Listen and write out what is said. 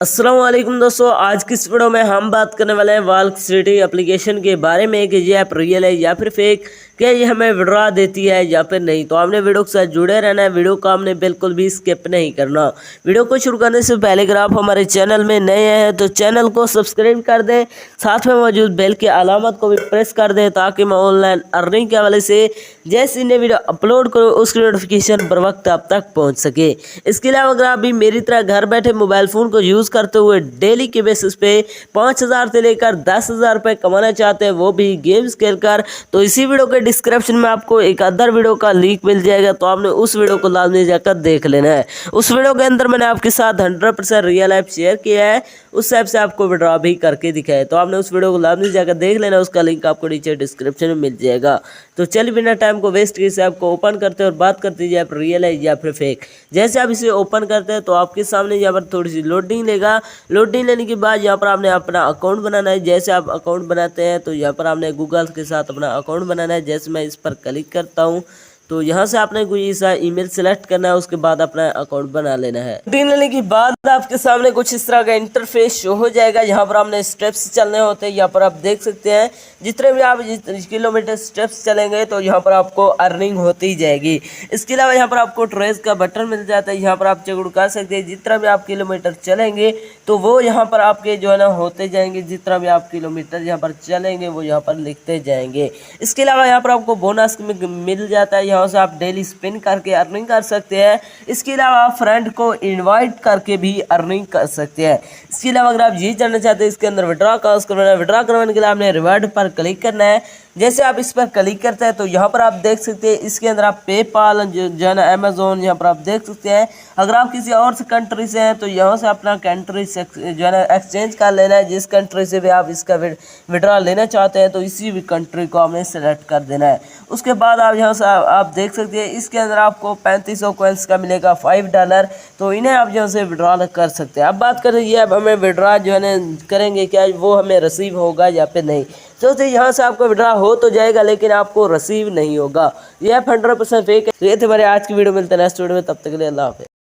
अस्सलाम वालेकुम दोस्तों, आज की इस वीडियो में हम बात करने वाले हैं वाल्क सिटी एप्लीकेशन के बारे में कि ये ऐप रियल है या फिर फेक, क्या ये हमें विड्रॉ देती है या फिर नहीं। तो आपने वीडियो के साथ जुड़े रहना है, वीडियो को आपने बिल्कुल भी स्किप नहीं करना। वीडियो को शुरू करने से पहले अगर आप हमारे चैनल में नए हैं तो चैनल को सब्सक्राइब कर दें, साथ में मौजूद बेल की अलामत को भी प्रेस कर दें ताकि मैं ऑनलाइन अर्निंग के हवाले से जैसे नई वीडियो अपलोड करूँ उसकी नोटिफिकेशन बर वक्त आप तक पहुँच सके। इसके अलावा अगर आप भी मेरी तरह घर बैठे मोबाइल फ़ोन को यूज़ करते हुए डेली के बेसिस पे 5,000 से लेकर 10,000 रुपये कमाना चाहते हैं, वो भी गेम्स खेलकर, तो इसी वीडियो के डिस्क्रिप्शन में आपको एक अदर वीडियो का लिंक मिल जाएगा, तो आपने उस वीडियो को लाजमी जाकर देख लेना है। उस वीडियो के अंदर मैंने आपके साथ 100% रियल ऐप शेयर किया है, उस ऐप से आपको विड्रॉ भी करके दिखाया, तो आपने उस वीडियो को लाजमी जाकर देख लेना, उसका लिंक आपको नीचे डिस्क्रिप्शन में मिल जाएगा। तो चलिए बिना टाइम को वेस्ट किए इस ऐप को ओपन करते हैं और बात करते हैं ऐप रियल है या फिर फेक। जैसे आप इसे ओपन करते हैं तो आपके सामने यहाँ पर थोड़ी सी लोडिंग लेगा। लोडिंग लेने के बाद यहाँ पर आपने अपना अकाउंट बनाना है। जैसे आप अकाउंट बनाते हैं तो यहाँ पर आपने गूगल के साथ अपना अकाउंट बनाना है। जैसे मैं इस पर क्लिक करता हूँ तो यहाँ से आपने कोई सा ईमेल सेलेक्ट करना है, उसके बाद अपना अकाउंट बना लेना है। लोडिंग लेने के बाद आपके सामने कुछ इस तरह का इंटरफेस शो हो जाएगा। यहाँ पर आपने स्टेप्स चलने होते हैं, यहाँ पर आप देख सकते हैं जितने भी आप किलोमीटर स्टेप्स चलेंगे तो यहाँ पर आपको अर्निंग होती जाएगी। इसके अलावा यहाँ पर आपको ट्रेस का बटन मिल जाता है, यहाँ पर आप चेक कर सकते हैं जितना भी आप किलोमीटर चलेंगे तो वो यहाँ पर आपके जो है ना होते जाएंगे, जितना भी आप किलोमीटर यहाँ पर चलेंगे वो यहाँ पर लिखते जाएंगे। इसके अलावा यहाँ पर आपको बोनस मिल जाता है, यहाँ से आप डेली स्पिन करके अर्निंग कर सकते हैं। इसके अलावा आप फ्रेंड को इनवाइट करके भी अर्निंग कर सकते हैं। इसके अलावा अगर आप ये जानना चाहते हैं इसके अंदर विड्रॉ करवाना है, विड्रॉ करवाने के लिए आपने रिवार्ड पर क्लिक करना है। जैसे आप इस पर क्लिक करते हैं तो यहाँ पर आप देख सकते हैं इसके अंदर आप पेपाल जो है ना अमेजोन यहाँ पर आप देख सकते हैं। अगर आप किसी और से कंट्री से हैं तो यहाँ से अपना कंट्री से जो है ना एक्सचेंज कर लेना है। जिस कंट्री से भी आप इसका विड्रॉ लेना चाहते हैं तो इसी भी कंट्री को आपने सेलेक्ट कर देना है। उसके बाद आप यहाँ से आप देख सकते हैं इसके अंदर आपको 3500 कॉइन्स का मिलेगा $5, तो इन्हें आप यहाँ से विड्रॉ कर सकते हैं। अब बात करें ये अब हमें विड्रॉ जो है ना करेंगे क्या वो हमें रिसीव होगा या फिर नहीं। तो यहाँ से आपको विड्रॉ हो तो जाएगा लेकिन आपको रिसीव नहीं होगा। ये 100% फेक है। तो ये थे हमारे आज की वीडियो, मिलते हैं नेक्स्ट वीडियो में, तब तक के लिए अल्लाह हाफ़िज़।